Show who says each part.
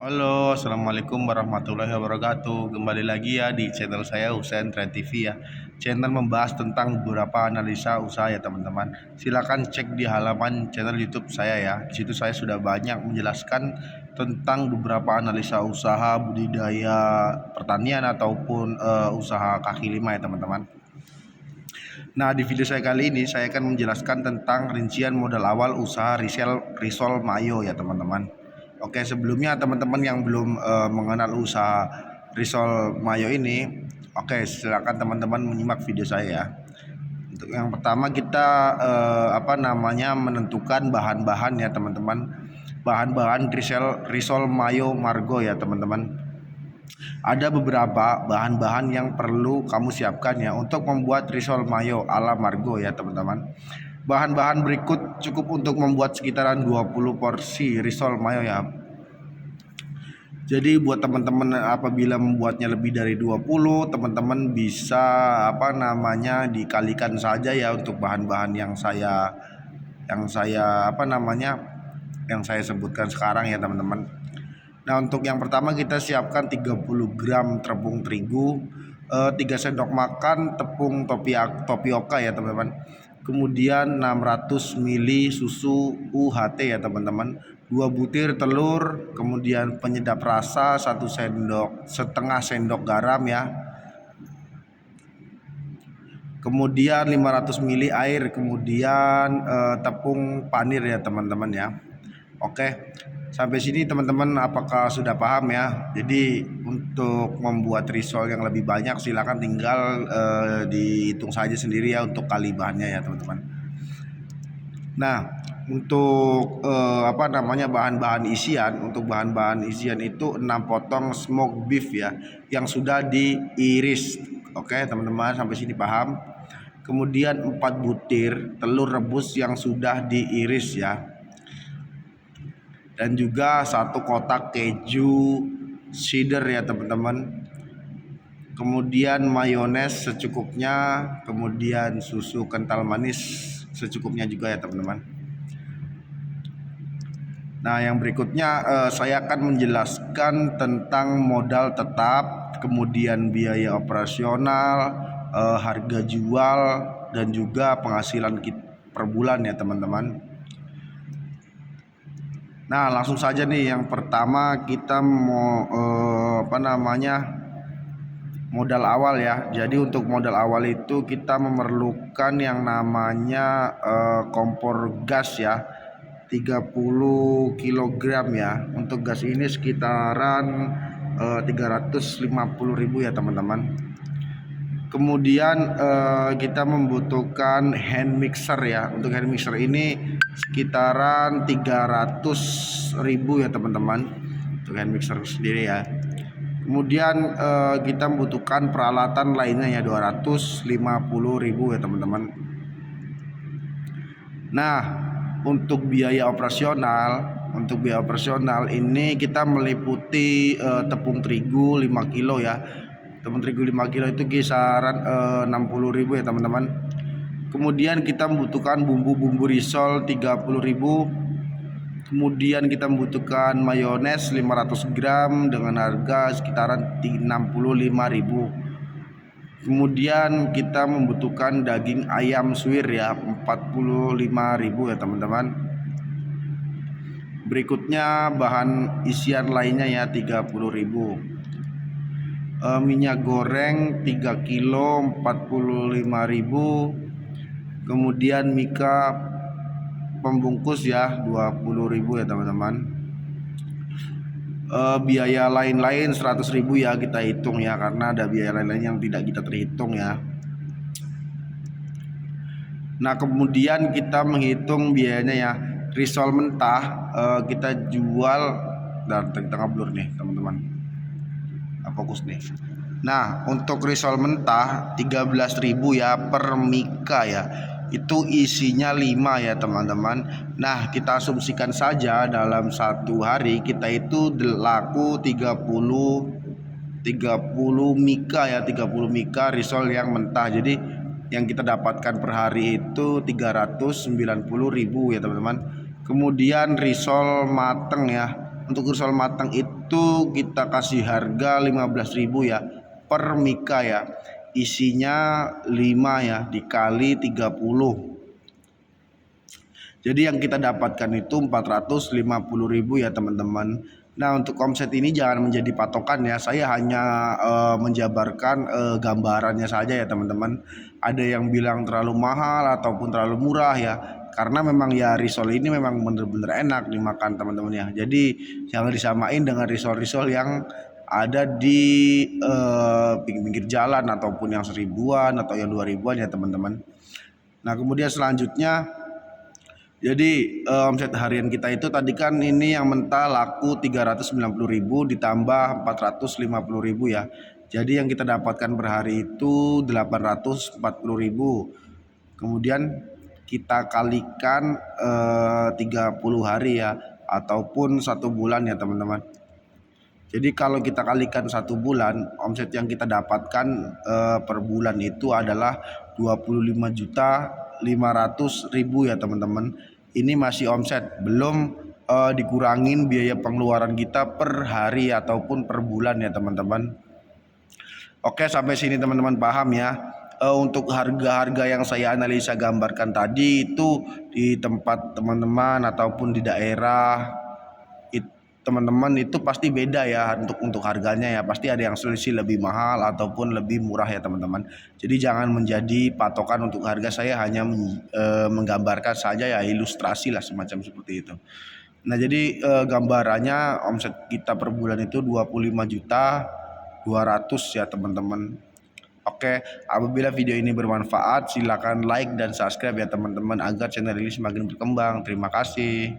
Speaker 1: Halo, assalamualaikum warahmatullahi wabarakatuh. Kembali lagi ya di channel saya Husain Trend TV ya. Channel membahas tentang beberapa analisa usaha ya teman-teman. Silakan cek di halaman channel YouTube saya ya. Di situ saya sudah banyak menjelaskan tentang beberapa analisa usaha budidaya pertanian ataupun usaha kaki lima ya teman-teman. Nah, di video saya kali ini saya akan menjelaskan tentang rincian modal awal usaha Risol Mayo ya teman-teman. Oke, sebelumnya teman-teman yang belum mengenal usaha Risol Mayo ini, oke, silakan teman-teman menyimak video saya ya. Untuk yang pertama kita menentukan bahan-bahan ya teman-teman. Bahan-bahan Risol Mayo Margo ya teman-teman. Ada beberapa bahan-bahan yang perlu kamu siapkan ya untuk membuat risol mayo ala Margo ya teman-teman. Bahan-bahan berikut cukup untuk membuat sekitaran 20 porsi risol mayo ya. Jadi buat teman-teman apabila membuatnya lebih dari 20, teman-teman bisa dikalikan saja ya untuk bahan-bahan yang saya sebutkan sekarang ya teman-teman. Nah, untuk yang pertama kita siapkan 30 gram tepung terigu, 3 sendok makan tepung tapioka ya teman-teman. Kemudian 600 ml susu UHT ya teman-teman, 2 butir telur, kemudian penyedap rasa 1,5 sendok garam ya. Kemudian 500 ml air, kemudian tepung panir ya teman-teman ya. Oke, sampai sini teman-teman apakah sudah paham ya? Jadi untuk membuat risol yang lebih banyak silakan tinggal dihitung saja sendiri ya untuk kali bahannya ya teman-teman. Nah, untuk bahan-bahan isian, untuk bahan-bahan isian itu 6 potong smoked beef ya yang sudah diiris. Oke, teman-teman sampai sini paham? Kemudian 4 butir telur rebus yang sudah diiris ya. Dan juga 1 kotak keju cheddar ya teman-teman. Kemudian mayones secukupnya, kemudian susu kental manis secukupnya juga ya teman-teman. Nah, yang berikutnya saya akan menjelaskan tentang modal tetap, kemudian biaya operasional, harga jual, dan juga penghasilan per bulan ya teman-teman. Nah, langsung saja nih, yang pertama kita mau modal awal ya. Jadi untuk modal awal itu kita memerlukan yang namanya kompor gas ya, 30 kg ya. Untuk gas ini sekitaran 350.000 ya teman-teman. Kemudian kita membutuhkan hand mixer ya. Untuk hand mixer ini sekitaran 300.000 ya teman-teman, untuk hand mixer sendiri ya. Kemudian kita membutuhkan peralatan lainnya ya 250.000 ya teman-teman. Nah, untuk biaya operasional ini kita meliputi tepung terigu 5 kilo ya. Tepung terigu 5 kilo itu kisaran 60.000 ya teman-teman. Kemudian kita membutuhkan bumbu-bumbu risol 30.000. Kemudian kita membutuhkan mayones 500 gram dengan harga sekitaran 65.000. Kemudian kita membutuhkan daging ayam suwir ya 45.000 ya teman-teman. Berikutnya bahan isian lainnya ya 30.000. Minyak goreng 3 kilo 45.000. Kemudian mika pembungkus ya 20.000 ya teman-teman. Biaya lain-lain 100.000 ya kita hitung ya, karena ada biaya lain-lain yang tidak kita terhitung ya. Nah, kemudian kita menghitung biayanya ya. Risol mentah kita jual, dan tengah blur nih teman-teman, fokus nih. Nah, untuk risol mentah 13.000 ya per mika ya. Itu isinya 5 ya teman-teman. Nah, kita asumsikan saja dalam satu hari kita itu laku 30 mika ya, 30 mika risol yang mentah. Jadi yang kita dapatkan per hari itu 390.000 ya teman-teman. Kemudian risol mateng ya Untuk risol matang itu kita kasih harga 15.000 ya per mika ya. Isinya 5 ya dikali 30. Jadi yang kita dapatkan itu 450.000 ya teman-teman. Nah untuk omset ini jangan menjadi patokan ya. Saya hanya menjabarkan gambarannya saja ya teman-teman. Ada yang bilang terlalu mahal ataupun terlalu murah ya. Karena memang ya risol ini memang bener-bener enak dimakan teman-teman ya. Jadi jangan disamain dengan risol-risol yang ada di pinggir-pinggir jalan ataupun yang 1.000-an atau yang 2.000-an ya teman-teman. Nah kemudian selanjutnya, jadi omset harian kita itu tadi kan ini yang mentah laku 390.000 ditambah 450.000 ya. Jadi yang kita dapatkan per hari itu 840.000. Kemudian kita kalikan 30 hari ya ataupun 1 bulan ya teman-teman. Jadi kalau kita kalikan 1 bulan, omset yang kita dapatkan per bulan itu adalah 25.500.000 ya teman-teman. Ini masih omset, belum dikurangin biaya pengeluaran kita per hari ataupun per bulan ya teman-teman. Oke, sampai sini teman-teman paham ya. Untuk harga-harga yang saya analisa gambarkan tadi itu di tempat teman-teman ataupun di daerah teman-teman itu pasti beda ya untuk harganya ya, pasti ada yang selisih lebih mahal ataupun lebih murah ya teman-teman. Jadi jangan menjadi patokan untuk harga, saya hanya menggambarkan saja ya, ilustrasi lah semacam seperti itu. Nah jadi gambarannya omset kita per bulan itu 25.200.000 ya teman-teman. Oke, apabila video ini bermanfaat silakan like dan subscribe ya teman-teman agar channel ini semakin berkembang. Terima kasih.